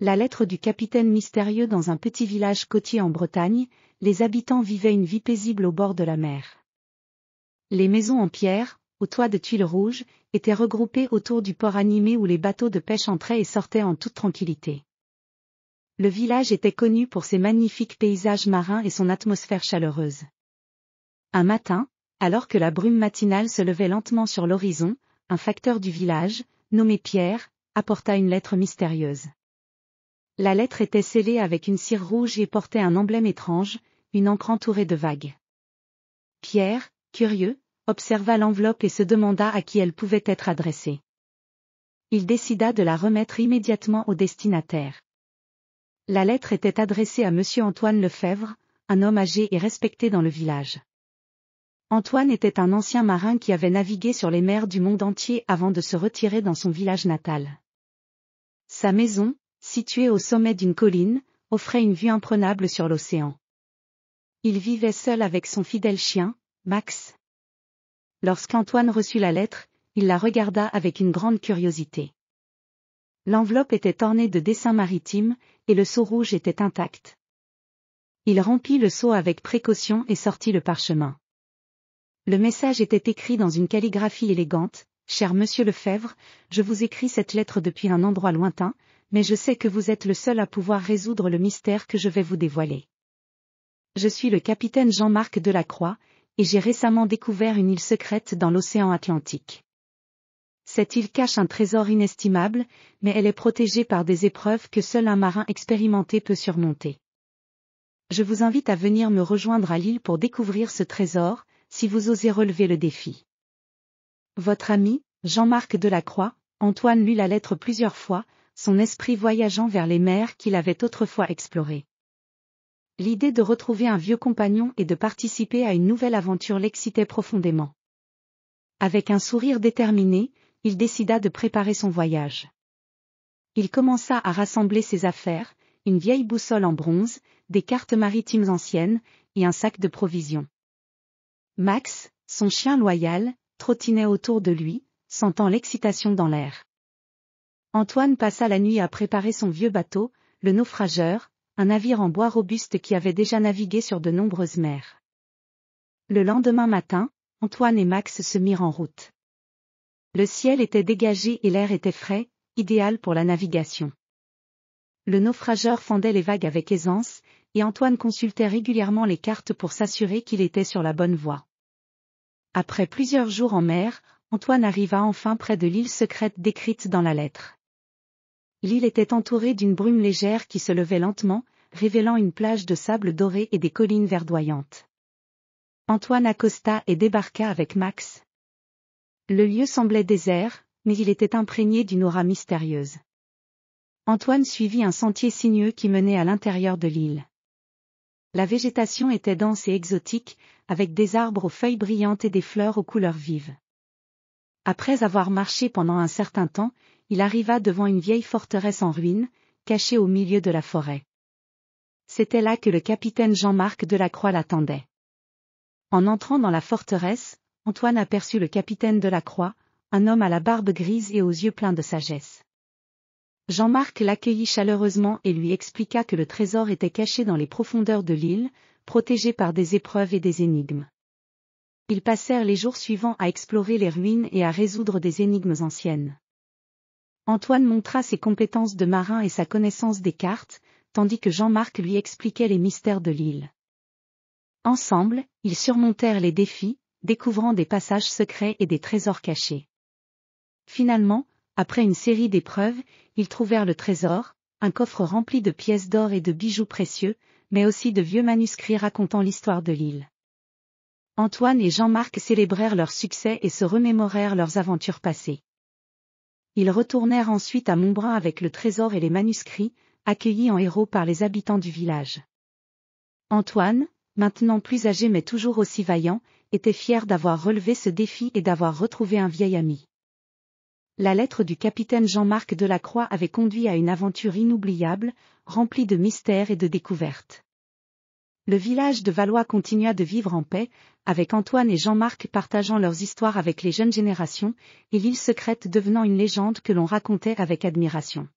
La lettre du capitaine mystérieux. Dans un petit village côtier en Bretagne, les habitants vivaient une vie paisible au bord de la mer. Les maisons en pierre, aux toits de tuiles rouges, étaient regroupées autour du port animé où les bateaux de pêche entraient et sortaient en toute tranquillité. Le village était connu pour ses magnifiques paysages marins et son atmosphère chaleureuse. Un matin, alors que la brume matinale se levait lentement sur l'horizon, un facteur du village, nommé Pierre, apporta une lettre mystérieuse. La lettre était scellée avec une cire rouge et portait un emblème étrange, une encre entourée de vagues. Pierre, curieux, observa l'enveloppe et se demanda à qui elle pouvait être adressée. Il décida de la remettre immédiatement au destinataire. La lettre était adressée à Monsieur Antoine Lefebvre, un homme âgé et respecté dans le village. Antoine était un ancien marin qui avait navigué sur les mers du monde entier avant de se retirer dans son village natal. Sa maison, située au sommet d'une colline, offrait une vue imprenable sur l'océan. Il vivait seul avec son fidèle chien, Max. Lorsqu'Antoine reçut la lettre, il la regarda avec une grande curiosité. L'enveloppe était ornée de dessins maritimes, et le sceau rouge était intact. Il remplit le sceau avec précaution et sortit le parchemin. Le message était écrit dans une calligraphie élégante. « Cher Monsieur Lefebvre, je vous écris cette lettre depuis un endroit lointain, mais je sais que vous êtes le seul à pouvoir résoudre le mystère que je vais vous dévoiler. Je suis le capitaine Jean-Marc Delacroix, et j'ai récemment découvert une île secrète dans l'océan Atlantique. Cette île cache un trésor inestimable, mais elle est protégée par des épreuves que seul un marin expérimenté peut surmonter. Je vous invite à venir me rejoindre à l'île pour découvrir ce trésor, si vous osez relever le défi. Votre ami, Jean-Marc Delacroix. » Antoine lut la lettre plusieurs fois, son esprit voyageant vers les mers qu'il avait autrefois explorées. L'idée de retrouver un vieux compagnon et de participer à une nouvelle aventure l'excitait profondément. Avec un sourire déterminé, il décida de préparer son voyage. Il commença à rassembler ses affaires, une vieille boussole en bronze, des cartes maritimes anciennes, et un sac de provisions. Max, son chien loyal, trottinait autour de lui, sentant l'excitation dans l'air. Antoine passa la nuit à préparer son vieux bateau, le Naufrageur, un navire en bois robuste qui avait déjà navigué sur de nombreuses mers. Le lendemain matin, Antoine et Max se mirent en route. Le ciel était dégagé et l'air était frais, idéal pour la navigation. Le Naufrageur fendait les vagues avec aisance, et Antoine consultait régulièrement les cartes pour s'assurer qu'il était sur la bonne voie. Après plusieurs jours en mer, Antoine arriva enfin près de l'île secrète décrite dans la lettre. L'île était entourée d'une brume légère qui se levait lentement, révélant une plage de sable doré et des collines verdoyantes. Antoine accosta et débarqua avec Max. Le lieu semblait désert, mais il était imprégné d'une aura mystérieuse. Antoine suivit un sentier sinueux qui menait à l'intérieur de l'île. La végétation était dense et exotique, avec des arbres aux feuilles brillantes et des fleurs aux couleurs vives. Après avoir marché pendant un certain temps, il arriva devant une vieille forteresse en ruine, cachée au milieu de la forêt. C'était là que le capitaine Jean-Marc Delacroix l'attendait. En entrant dans la forteresse, Antoine aperçut le capitaine Delacroix, un homme à la barbe grise et aux yeux pleins de sagesse. Jean-Marc l'accueillit chaleureusement et lui expliqua que le trésor était caché dans les profondeurs de l'île, protégé par des épreuves et des énigmes. Ils passèrent les jours suivants à explorer les ruines et à résoudre des énigmes anciennes. Antoine montra ses compétences de marin et sa connaissance des cartes, tandis que Jean-Marc lui expliquait les mystères de l'île. Ensemble, ils surmontèrent les défis, découvrant des passages secrets et des trésors cachés. Finalement, après une série d'épreuves, ils trouvèrent le trésor, un coffre rempli de pièces d'or et de bijoux précieux, mais aussi de vieux manuscrits racontant l'histoire de l'île. Antoine et Jean-Marc célébrèrent leur succès et se remémorèrent leurs aventures passées. Ils retournèrent ensuite à Montbrun avec le trésor et les manuscrits, accueillis en héros par les habitants du village. Antoine, maintenant plus âgé mais toujours aussi vaillant, était fier d'avoir relevé ce défi et d'avoir retrouvé un vieil ami. La lettre du capitaine Jean-Marc Delacroix avait conduit à une aventure inoubliable, remplie de mystères et de découvertes. Le village de Valois continua de vivre en paix, avec Antoine et Jean-Marc partageant leurs histoires avec les jeunes générations, et l'île secrète devenant une légende que l'on racontait avec admiration.